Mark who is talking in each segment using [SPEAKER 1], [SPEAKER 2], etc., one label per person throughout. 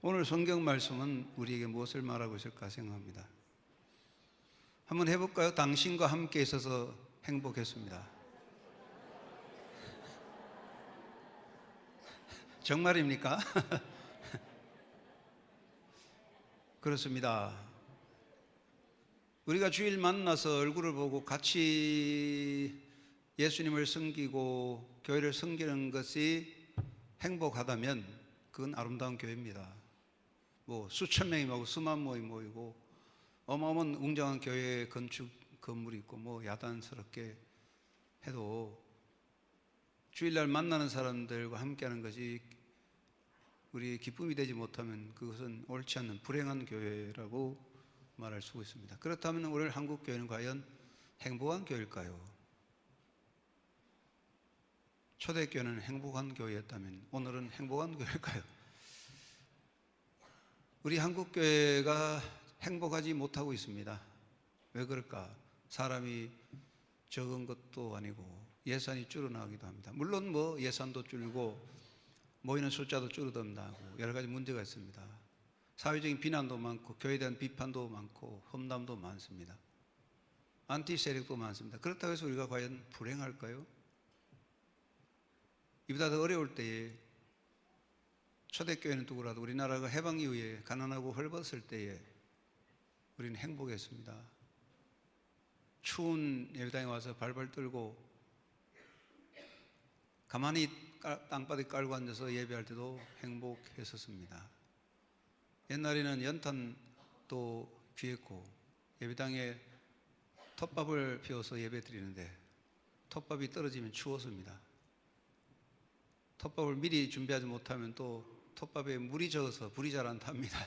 [SPEAKER 1] 오늘 성경 말씀은 우리에게 무엇을 말하고 있을까 생각합니다. 한번 해볼까요? 당신과 함께 있어서 행복했습니다. 정말입니까? 그렇습니다. 우리가 주일 만나서 얼굴을 보고 같이 예수님을 섬기고 교회를 섬기는 것이 행복하다면 그건 아름다운 교회입니다. 수천 명이 모이고 수만 명이 모이고 어마어마한 웅장한 교회 건축 건물이 있고 야단스럽게 해도 주일날 만나는 사람들과 함께하는 것이 우리의 기쁨이 되지 못하면 그것은 옳지 않는 불행한 교회라고 말할 수 있습니다. 그렇다면 오늘 한국 교회는 과연 행복한 교회일까요? 초대교회는 행복한 교회였다면 오늘은 행복한 교회일까요? 우리 한국 교회가 행복하지 못하고 있습니다. 왜 그럴까? 사람이 적은 것도 아니고 예산이 줄어나가기도 합니다. 물론 예산도 줄고 모이는 숫자도 줄어든다고 여러 가지 문제가 있습니다. 사회적인 비난도 많고 교회에 대한 비판도 많고 험담도 많습니다. 안티 세력도 많습니다. 그렇다고 해서 우리가 과연 불행할까요? 이보다 더 어려울 때에 초대교회는 누구라도 우리나라가 해방 이후에 가난하고 헐벗을 때에 우리는 행복했습니다. 추운 예배당에 와서 발발 떨고 가만히 땅바닥에 깔고 앉아서 예배할 때도 행복했었습니다. 옛날에는 연탄도 귀했고 예배당에 톱밥을 피워서 예배 드리는데 톱밥이 떨어지면 추웠습니다. 톱밥을 미리 준비하지 못하면 또 톱밥에 물이 젖어서 불이 잘 안 탑니다.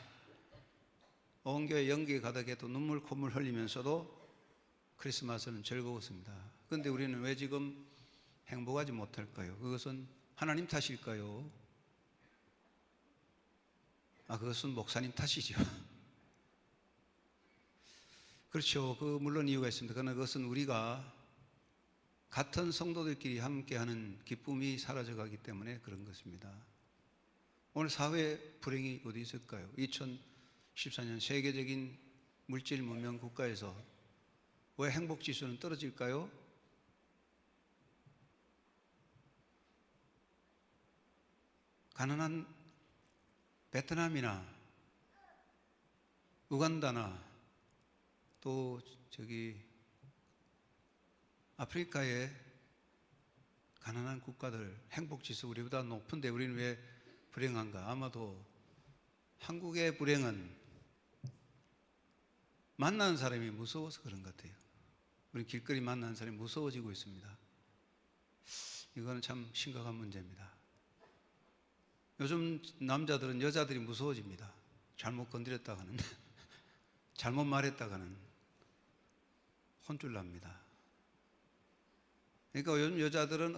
[SPEAKER 1] 온 교회 연기에 가득해도 눈물 콧물 흘리면서도 크리스마스는 즐거웠습니다. 그런데 우리는 왜 지금 행복하지 못할까요? 그것은 하나님 탓일까요? 그것은 목사님 탓이죠. 그렇죠. 물론 이유가 있습니다. 그러나 그것은 우리가 같은 성도들끼리 함께하는 기쁨이 사라져가기 때문에 그런 것입니다. 오늘 사회 불행이 어디 있을까요? 2014년 세계적인 물질 문명 국가에서 왜 행복지수는 떨어질까요? 가난한 베트남이나 우간다나 또 아프리카의 가난한 국가들 행복지수 우리보다 높은데 우리는 왜 불행한가? 아마도 한국의 불행은 만나는 사람이 무서워서 그런 것 같아요. 우리 길거리 만나는 사람이 무서워지고 있습니다. 이거는 참 심각한 문제입니다. 요즘 남자들은 여자들이 무서워집니다. 잘못 건드렸다가는 잘못 말했다가는 혼쭐 납니다. 그러니까 요즘 여자들은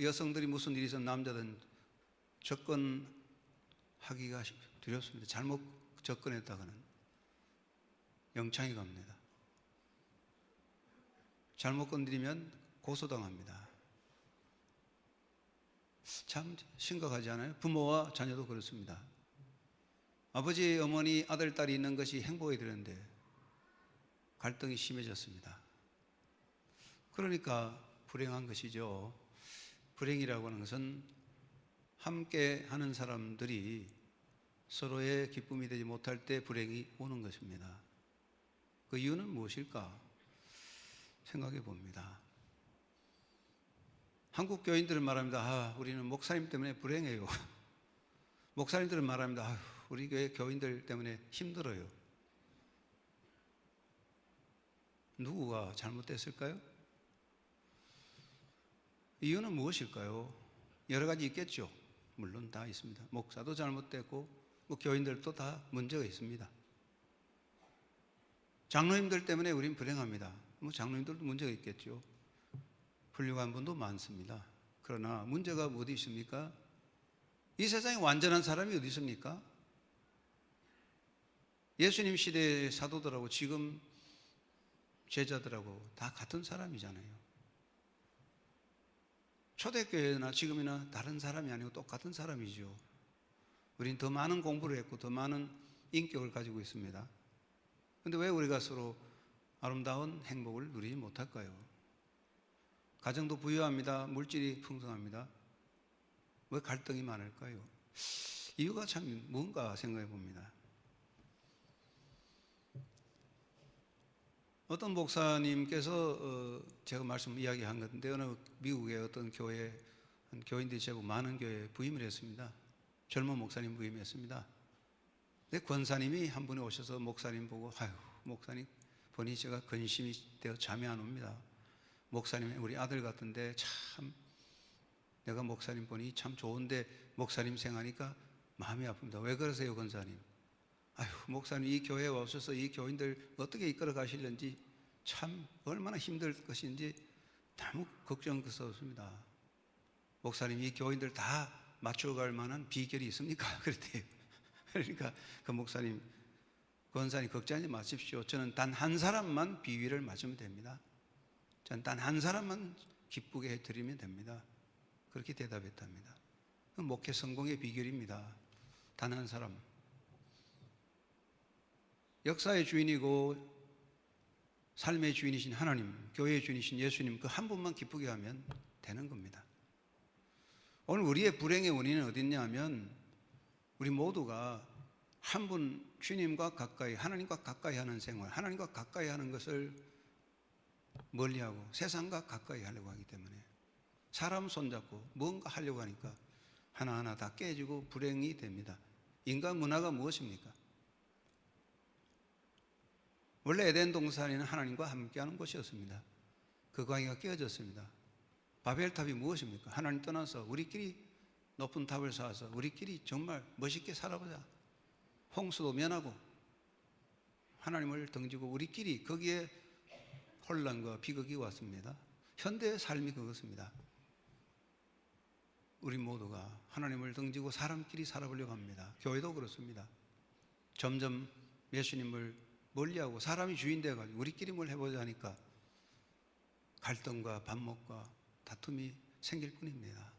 [SPEAKER 1] 여성들이 무슨 일이 있으면 남자들은 접근하기가 두렵습니다. 잘못 접근했다가는 영창이 갑니다. 잘못 건드리면 고소당합니다. 참 심각하지 않아요? 부모와 자녀도 그렇습니다. 아버지, 어머니, 아들, 딸이 있는 것이 행복이 되는데 갈등이 심해졌습니다. 그러니까 불행한 것이죠. 불행이라고 하는 것은 함께 하는 사람들이 서로의 기쁨이 되지 못할 때 불행이 오는 것입니다. 그 이유는 무엇일까? 생각해 봅니다. 한국 교인들은 말합니다. 우리는 목사님 때문에 불행해요. 목사님들은 말합니다. 우리 교회 교인들 때문에 힘들어요. 누구가 잘못됐을까요? 이유는 무엇일까요? 여러 가지 있겠죠. 물론 다 있습니다. 목사도 잘못됐고 교인들도 다 문제가 있습니다. 장로님들 때문에 우린 불행합니다. 장로님들도 문제가 있겠죠. 훌륭한 분도 많습니다. 그러나 문제가 어디 있습니까? 이 세상에 완전한 사람이 어디 있습니까? 예수님 시대의 사도들하고 지금 제자들하고 다 같은 사람이잖아요. 초대교회나 지금이나 다른 사람이 아니고 똑같은 사람이죠. 우리는 더 많은 공부를 했고 더 많은 인격을 가지고 있습니다. 그런데 왜 우리가 서로 아름다운 행복을 누리지 못할까요? 가정도 부유합니다. 물질이 풍성합니다. 왜 갈등이 많을까요? 이유가 참 뭔가 생각해 봅니다. 어떤 목사님께서 제가 이야기한 건데 어느 미국의 어떤 교회 교인들이 제법 많은 교회에 부임을 했습니다. 젊은 목사님 부임했습니다. 근데 권사님이 한 분이 오셔서 목사님 보고 아유 목사님 보니 제가 근심이 되어 잠이 안 옵니다. 목사님 우리 아들 같은데 참 내가 목사님 보니 참 좋은데 목사님 생각하니까 마음이 아픕니다. 왜 그러세요 권사님? 아유 목사님 이 교회에 오셔서 이 교인들 어떻게 이끌어 가시려는지 참 얼마나 힘들 것인지 너무 걱정스럽습니다. 목사님 이 교인들 다 맞춰갈 만한 비결이 있습니까? 그랬대요. 그러니까 그 목사님 권사님 걱정하지 마십시오. 저는 단 한 사람만 비위를 맞으면 됩니다. 저는 단 한 사람만 기쁘게 해드리면 됩니다. 그렇게 대답했답니다. 목회 성공의 비결입니다. 단 한 사람. 역사의 주인이고 삶의 주인이신 하나님, 교회의 주인이신 예수님 그 한 분만 기쁘게 하면 되는 겁니다. 오늘 우리의 불행의 원인은 어디 있냐 하면 우리 모두가 한 분 주님과 가까이 하나님과 가까이 하는 생활, 하나님과 가까이 하는 것을 멀리하고 세상과 가까이 하려고 하기 때문에 사람 손잡고 뭔가 하려고 하니까 하나하나 다 깨지고 불행이 됩니다. 인간 문화가 무엇입니까? 원래 에덴 동산에는 하나님과 함께하는 곳이었습니다. 그 관계가 깨어졌습니다. 바벨탑이 무엇입니까? 하나님 떠나서 우리끼리 높은 탑을 쌓아서 우리끼리 정말 멋있게 살아보자. 홍수도 면하고 하나님을 등지고 우리끼리 거기에 혼란과 비극이 왔습니다. 현대의 삶이 그것입니다. 우리 모두가 하나님을 등지고 사람끼리 살아보려고 합니다. 교회도 그렇습니다. 점점 예수님을 멀리하고 사람이 주인 되어가지고 우리끼리 뭘 해보자 하니까 갈등과 반목과 다툼이 생길 뿐입니다.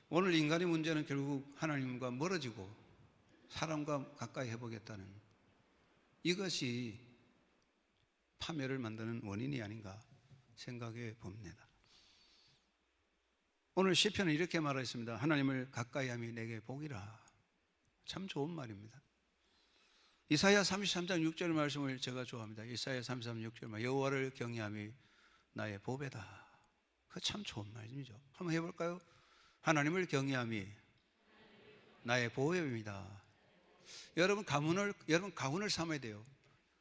[SPEAKER 1] 오늘 인간의 문제는 결국 하나님과 멀어지고 사람과 가까이 해보겠다는 이것이 파멸을 만드는 원인이 아닌가 생각해 봅니다. 오늘 시편은 이렇게 말하였습니다. 하나님을 가까이 함이 내게 복이라. 참 좋은 말입니다. 이사야 33장 6절 말씀을 제가 좋아합니다. 이사야 33장 6절 여호와를 경외함이 나의 보배다. 그 참 좋은 말이죠. 한번 해볼까요? 하나님을 경외함이 나의 보배입니다. 여러분 가훈을 삼아야 돼요.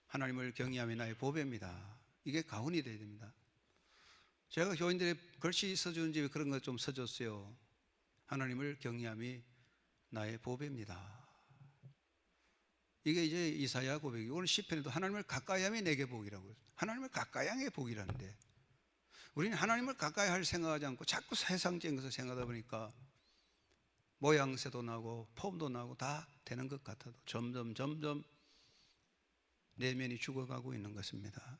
[SPEAKER 1] 하나님을 경외함이 나의 보배입니다. 이게 가훈이 돼야 됩니다. 제가 교인들의 글씨 써주는 집에 그런 거 좀 써줬어요. 하나님을 경외함이 나의 보배입니다. 이게 이제 이사야 고백이 오늘 시편에도 하나님을 가까이 함이 내게 복이라고 해요. 하나님을 가까이 함이 복이라는데 우리는 하나님을 가까이 할 생각하지 않고 자꾸 세상적인 것을 생각하다 보니까 모양새도 나고 폼도 나고 다 되는 것 같아도 점점 내면이 죽어가고 있는 것입니다.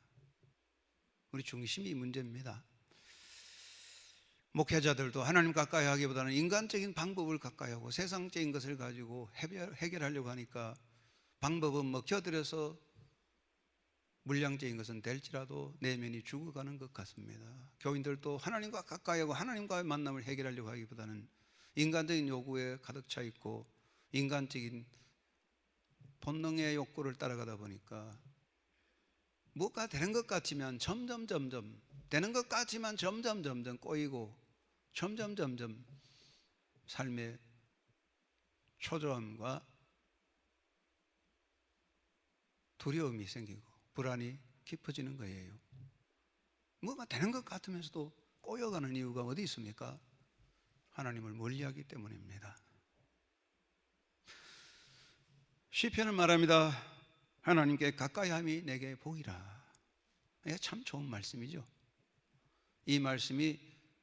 [SPEAKER 1] 우리 중심이 문제입니다. 목회자들도 하나님 가까이 하기보다는 인간적인 방법을 가까이 하고 세상적인 것을 가지고 해결하려고 하니까 방법은 먹혀들여서 물량적인 것은 될지라도 내면이 죽어가는 것 같습니다. 교인들도 하나님과 가까이 하고 하나님과의 만남을 해결하려고 하기보다는 인간적인 요구에 가득 차 있고 인간적인 본능의 욕구를 따라가다 보니까 뭐가 되는 것 같지만 점점 되는 것 같지만 점점 꼬이고 점점 삶의 초조함과 두려움이 생기고 불안이 깊어지는 거예요. 뭐가 되는 것 같으면서도 꼬여가는 이유가 어디 있습니까? 하나님을 멀리하기 때문입니다. 시편은 말합니다. 하나님께 가까이함이 내게 복이라. 이게 참 좋은 말씀이죠. 이 말씀이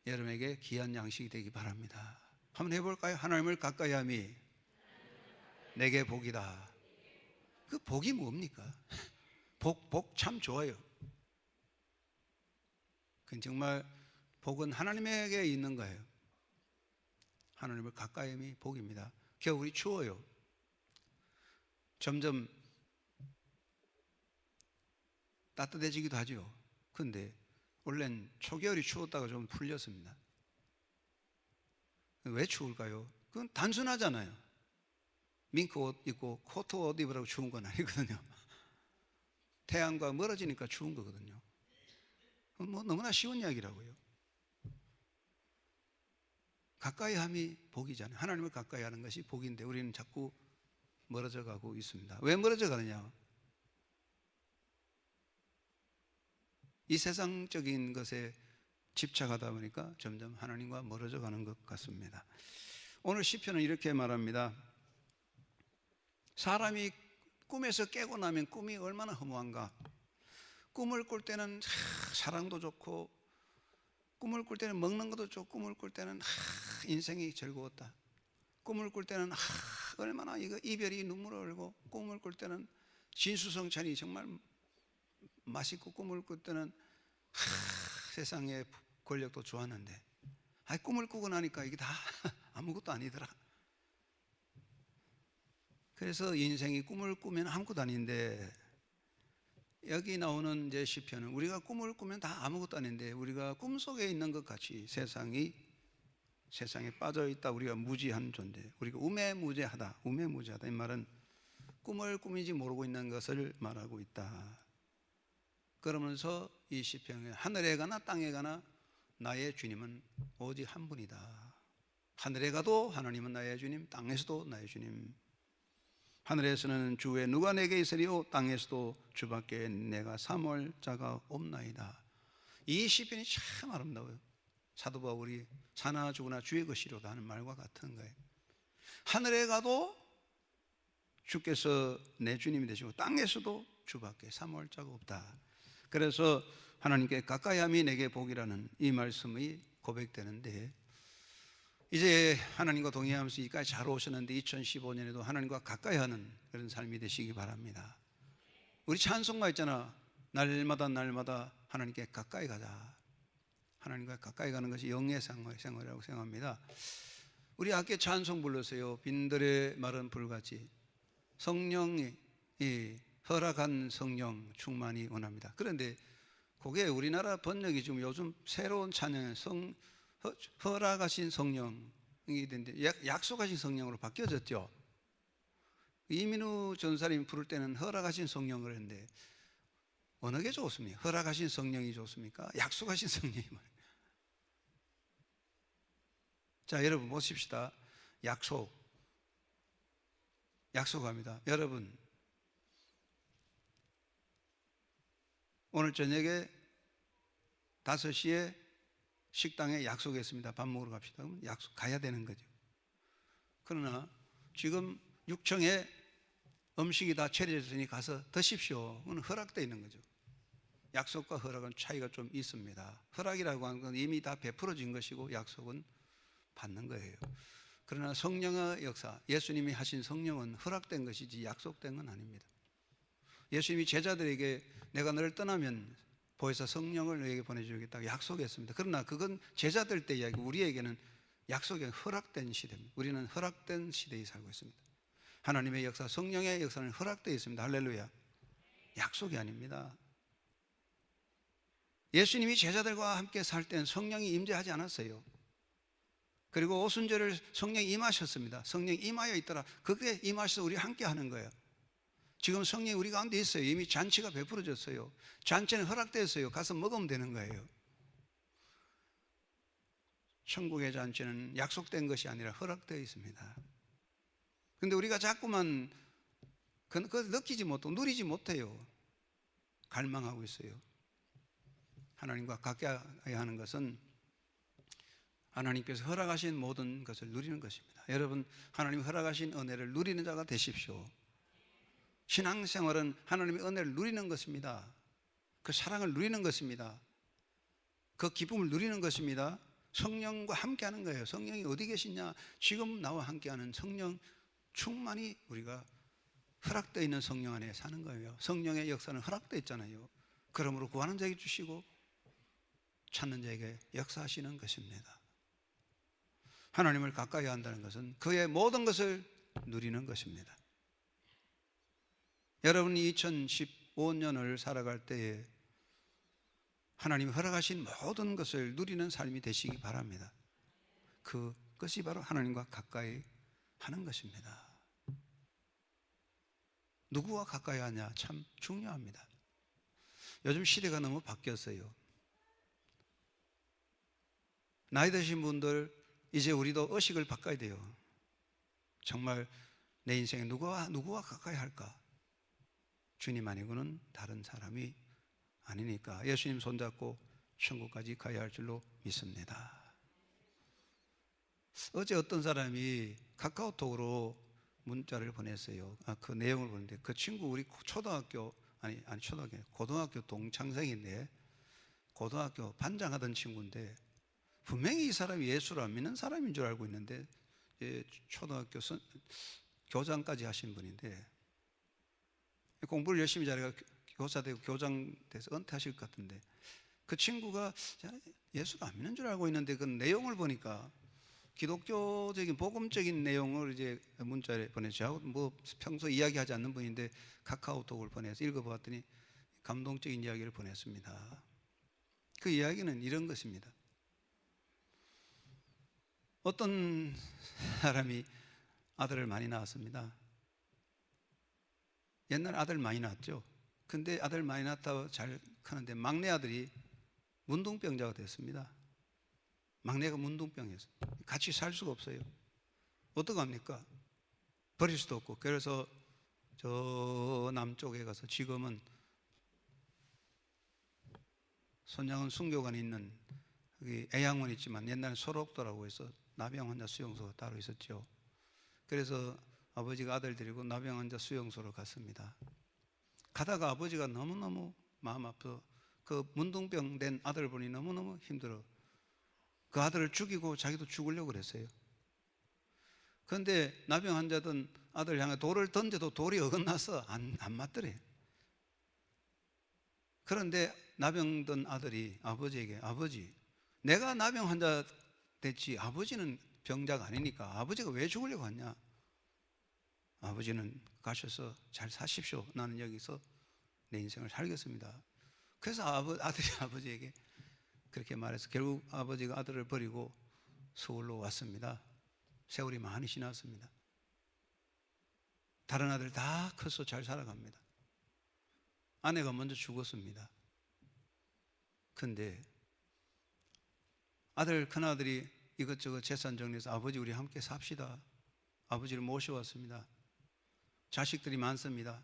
[SPEAKER 1] 여러분에게 귀한 양식이 되기 바랍니다. 한번 해볼까요? 하나님을 가까이함이 내게 복이다. 그 복이 뭡니까? 복 참 좋아요. 그 정말 복은 하나님에게 있는 거예요. 하나님을 가까이 함이 복입니다. 겨울이 추워요. 점점 따뜻해지기도 하죠. 그런데 원래는 초겨울이 추웠다가 좀 풀렸습니다. 왜 추울까요? 그건 단순하잖아요. 밍크 옷 입고 코트 옷 입으라고 추운 건 아니거든요. 태양과 멀어지니까 추운 거거든요. 뭐 너무나 쉬운 이야기라고요. 가까이 함이 복이잖아요. 하나님을 가까이 하는 것이 복인데 우리는 자꾸 멀어져 가고 있습니다. 왜 멀어져 가느냐? 이 세상적인 것에 집착하다 보니까 점점 하나님과 멀어져 가는 것 같습니다. 오늘 시편은 이렇게 말합니다. 사람이 꿈에서 깨고 나면 꿈이 얼마나 허무한가. 꿈을 꿀 때는 사랑도 좋고, 꿈을 꿀 때는 먹는 것도 좋고, 꿈을 꿀 때는 인생이 즐거웠다. 꿈을 꿀 때는 얼마나 이별이 눈물을 흘리고, 꿈을 꿀 때는 진수성찬이 정말 맛있고, 꿈을 꿀 때는 세상의 권력도 좋았는데, 꿈을 꾸고 나니까 이게 다 아무것도 아니더라. 그래서 인생이 꿈을 꾸면 아무것도 아닌데, 여기 나오는 이제 시편은 우리가 꿈을 꾸면 다 아무것도 아닌데, 우리가 꿈속에 있는 것 같이 세상에 빠져 있다. 우리가 무지한 존재, 우리가 우매무제하다. 이 말은 꿈을 꾸민지 모르고 있는 것을 말하고 있다. 그러면서 이 시편에 하늘에 가나 땅에 가나 나의 주님은 오직 한 분이다. 하늘에 가도 하나님은 나의 주님, 땅에서도 나의 주님. 하늘에서는 주의 누가 내게 있으리요, 땅에서도 주밖에 내가 삼을 자가 없나이다. 이 시편이 참 아름다워요. 사도 바울이 사나 죽으나 주의 것이로다 하는 말과 같은 거예요. 하늘에 가도 주께서 내 주님이 되시고, 땅에서도 주밖에 삼을 자가 없다. 그래서 하나님께 가까이함이 내게 복이라는 이 말씀이 고백되는데, 이제 하나님과 동행하면서 여기까지 잘 오셨는데 2015년에도 하나님과 가까이하는 그런 삶이 되시기 바랍니다. 우리 찬송가 있잖아. 날마다 하나님께 가까이 가자. 하나님과 가까이 가는 것이 영의 생활이라고 생각합니다. 우리 아까 찬송 불렀어요. 빈들의 마른 불같이 성령이 허락한 성령 충만이 원합니다. 그런데 그게 우리나라 번역이 지금 요즘 새로운 찬양은 허락하신 성령이 된데 약속하신 성령으로 바뀌어졌죠. 이민우 전사님 부를 때는 허락하신 성령을 했는데 어느 게 좋습니까? 허락하신 성령이 좋습니까? 약속하신 성령이 말이에요. 자, 여러분 보십시다. 약속합니다. 여러분, 오늘 저녁에 5시에 식당에 약속했습니다. 밥 먹으러 갑시다. 그럼 약속 가야 되는 거죠. 그러나 지금 6층에 음식이 다 차려졌으니 가서 드십시오. 그건 허락되어 있는 거죠. 약속과 허락은 차이가 좀 있습니다. 허락이라고 하는 건 이미 다 베풀어진 것이고, 약속은 받는 거예요. 그러나 성령의 역사, 예수님이 하신 성령은 허락된 것이지 약속된 건 아닙니다. 예수님이 제자들에게 내가 너를 떠나면 보혜사 성령을 너에게 보내주겠다고 약속했습니다. 그러나 그건 제자들 때 이야기고, 우리에게는 약속이 허락된 시대입니다. 우리는 허락된 시대에 살고 있습니다. 하나님의 역사, 성령의 역사는 허락되어 있습니다. 할렐루야. 약속이 아닙니다. 예수님이 제자들과 함께 살 때는 성령이 임재하지 않았어요. 그리고 오순절을 성령이 임하셨습니다. 성령이 임하여 있더라. 그게 임하셔서 우리 함께 하는 거예요. 지금 성령이 우리 가운데 있어요. 이미 잔치가 베풀어졌어요. 잔치는 허락됐어요. 가서 먹으면 되는 거예요. 천국의 잔치는 약속된 것이 아니라 허락되어 있습니다. 그런데 우리가 자꾸만 그걸 느끼지 못하고 누리지 못해요. 갈망하고 있어요. 하나님과 가까이 하는 것은 하나님께서 허락하신 모든 것을 누리는 것입니다. 여러분, 하나님이 허락하신 은혜를 누리는 자가 되십시오. 신앙생활은 하나님의 은혜를 누리는 것입니다. 그 사랑을 누리는 것입니다. 그 기쁨을 누리는 것입니다. 성령과 함께하는 거예요. 성령이 어디 계시냐? 지금 나와 함께하는 성령 충만히 우리가 허락되어 있는 성령 안에 사는 거예요. 성령의 역사는 허락되어 있잖아요. 그러므로 구하는 자에게 주시고 찾는 자에게 역사하시는 것입니다. 하나님을 가까이 한다는 것은 그의 모든 것을 누리는 것입니다. 여러분이 2015년을 살아갈 때에 하나님이 허락하신 모든 것을 누리는 삶이 되시기 바랍니다. 그것이 바로 하나님과 가까이 하는 것입니다. 누구와 가까이 하냐 참 중요합니다. 요즘 시대가 너무 바뀌었어요. 나이 드신 분들 이제 우리도 의식을 바꿔야 돼요. 정말 내 인생에 누구와 가까이 할까? 주님 아니고는 다른 사람이 아니니까 예수님 손잡고 천국까지 가야 할 줄로 믿습니다. 어제 어떤 사람이 카카오톡으로 문자를 보냈어요. 그 내용을 보는데 그 친구 우리 고등학교 동창생인데 고등학교 반장하던 친구인데 분명히 이 사람이 예수를 안 믿는 사람인 줄 알고 있는데 초등학교 교장까지 하신 분인데 공부를 열심히 잘해서 교사되고 교장 돼서 은퇴하실 것 같은데 그 친구가 예수를 안 믿는 줄 알고 있는데 그 내용을 보니까 기독교적인 복음적인 내용을 이제 문자를 보내죠. 뭐 평소 이야기하지 않는 분인데 카카오톡을 보내서 읽어보았더니 감동적인 이야기를 보냈습니다. 그 이야기는 이런 것입니다. 어떤 사람이 아들을 많이 낳았습니다. 옛날 아들 많이 낳았죠. 근데 아들 많이 낳았다고 잘 크는데 막내 아들이 문둥병자가 됐습니다. 막내가 문둥병이었어요. 같이 살 수가 없어요. 어떡합니까? 버릴 수도 없고. 그래서 저 남쪽에 가서 지금은 손양원 순교관이 있는 여기 애양원 있지만 옛날에 소록도라고 해서 나병 환자 수용소가 따로 있었죠. 그래서 아버지가 아들 데리고 나병 환자 수용소로 갔습니다. 가다가 아버지가 너무너무 마음 아파 그 문둥병 된 아들 보니 너무너무 힘들어. 그 아들을 죽이고 자기도 죽으려고 그랬어요. 그런데 나병 환자든 아들 향해 돌을 던져도 돌이 어긋나서 안 맞더래. 그런데 나병 든 아들이 아버지에게 아버지 내가 나병 환자 됐지 아버지는 병자가 아니니까 아버지가 왜 죽으려고 하냐. 아버지는 가셔서 잘 사십시오. 나는 여기서 내 인생을 살겠습니다. 그래서 아들이 아버지에게 그렇게 말해서 결국 아버지가 아들을 버리고 서울로 왔습니다. 세월이 많이 지났습니다. 다른 아들 다 커서 잘 살아갑니다. 아내가 먼저 죽었습니다. 근데 큰아들이 이것저것 재산 정리해서 아버지 우리 함께 삽시다. 아버지를 모셔왔습니다. 자식들이 많습니다.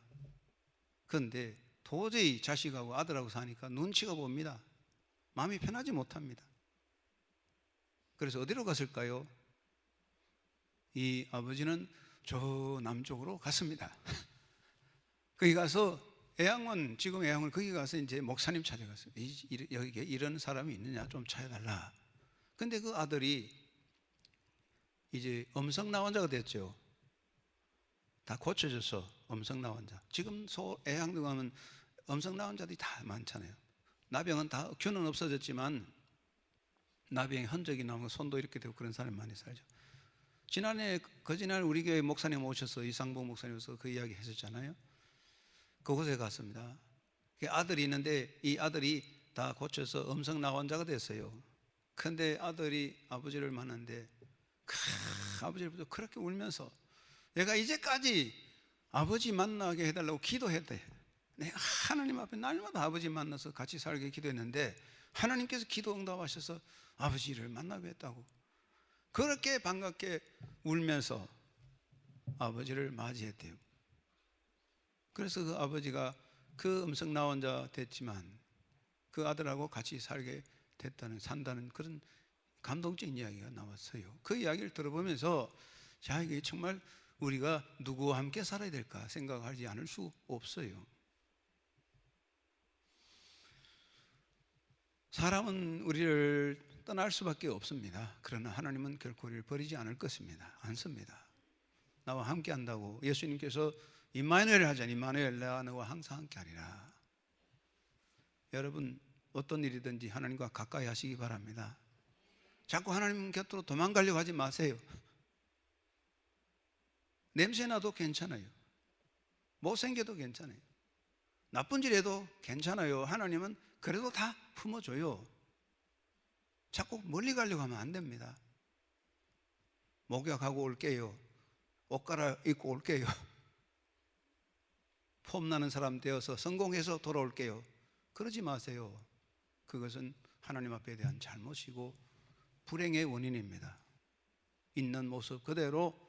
[SPEAKER 1] 그런데 도저히 자식하고 아들하고 사니까 눈치가 봅니다. 마음이 편하지 못합니다. 그래서 어디로 갔을까요? 이 아버지는 저 남쪽으로 갔습니다. 거기 가서 지금 애양원 거기 가서 이제 목사님 찾아갔어요. 여기 이런 사람이 있느냐 좀 찾아달라. 근데 그 아들이 이제 음성나환자가 됐죠. 다 고쳐져서 음성나환자. 지금 애양도 가면 음성나환자들이 다 많잖아요. 나병은 다 균은 없어졌지만 나병의 흔적이 나오고 손도 이렇게 되고 그런 사람이 많이 살죠. 거지날 우리 교회 목사님 오셔서 이상봉 목사님 오셔서 그 이야기 했었잖아요. 그곳에 갔습니다. 아들이 있는데 이 아들이 다 고쳐서 음성나환자가 됐어요. 그런데 아들이 아버지를 만났는데 아버지를 보고 그렇게 울면서 내가 이제까지 아버지 만나게 해달라고 기도했대. 내가 하나님 앞에 날마다 아버지 만나서 같이 살게 기도했는데 하나님께서 기도 응답하셔서 아버지를 만나게 했다고 그렇게 반갑게 울면서 아버지를 맞이했대요. 그래서 그 아버지가 그 음성나환자 됐지만 그 아들하고 같이 산다는 그런 감동적인 이야기가 나왔어요. 그 이야기를 들어보면서 자, 이게 정말 우리가 누구와 함께 살아야 될까 생각하지 않을 수 없어요. 사람은 우리를 떠날 수밖에 없습니다. 그러나 하나님은 결코 우리를 버리지 않을 것입니다. 않습니다. 나와 함께 한다고 예수님께서 임마누엘 하자니 임마누엘 내가 너와 항상 함께 하리라. 여러분 어떤 일이든지 하나님과 가까이 하시기 바랍니다. 자꾸 하나님 곁으로 도망가려고 하지 마세요. 냄새나도 괜찮아요. 못생겨도 괜찮아요. 나쁜 짓 해도 괜찮아요. 하나님은 그래도 다 품어줘요. 자꾸 멀리 가려고 하면 안 됩니다. 목욕하고 올게요. 옷 갈아입고 올게요. 폼나는 사람 되어서 성공해서 돌아올게요. 그러지 마세요. 그것은 하나님 앞에 대한 잘못이고 불행의 원인입니다. 있는 모습 그대로,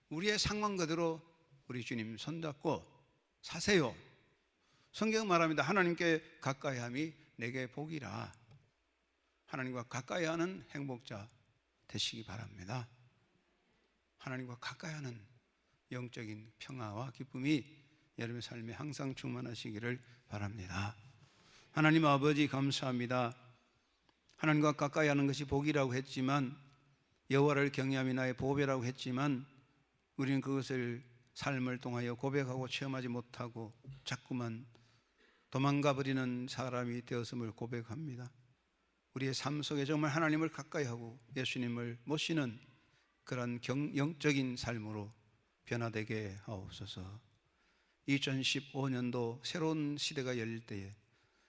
[SPEAKER 1] 우리의 상황 그대로 우리 주님 손잡고 사세요. 성경 말합니다. 하나님께 가까이함이 내게 복이라. 하나님과 가까이하는 행복자 되시기 바랍니다. 하나님과 가까이하는 영적인 평화와 기쁨이 여러분의 삶에 항상 충만하시기를 바랍니다. 하나님 아버지 감사합니다. 하나님과 가까이하는 것이 복이라고 했지만, 여호와를 경외함이 나의 보배라고 했지만, 우리는 그것을 삶을 통하여 고백하고 체험하지 못하고 자꾸만 도망가 버리는 사람이 되었음을 고백합니다. 우리의 삶 속에 정말 하나님을 가까이하고 예수님을 모시는 그런 영적인 삶으로 변화되게 하옵소서. 2015년도 새로운 시대가 열릴 때에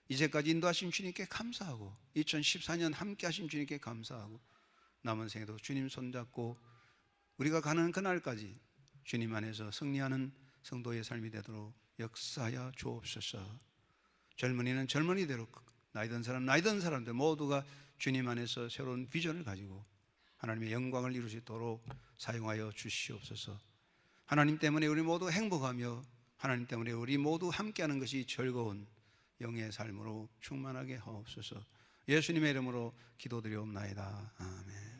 [SPEAKER 1] 이제까지 인도하신 주님께 감사하고 2014년 함께 하신 주님께 감사하고 남은 생에도 주님 손잡고 우리가 가는 그날까지 주님 안에서 승리하는 성도의 삶이 되도록 역사하여 주옵소서. 젊은이는 젊은이대로, 나이 든 사람 나이 든 사람들 모두가 주님 안에서 새로운 비전을 가지고 하나님의 영광을 이룰 수 있도록 사용하여 주시옵소서. 하나님 때문에 우리 모두 행복하며 하나님 때문에 우리 모두 함께하는 것이 즐거운 영의 삶으로 충만하게 하옵소서. 예수님의 이름으로 기도드리옵나이다. 아멘.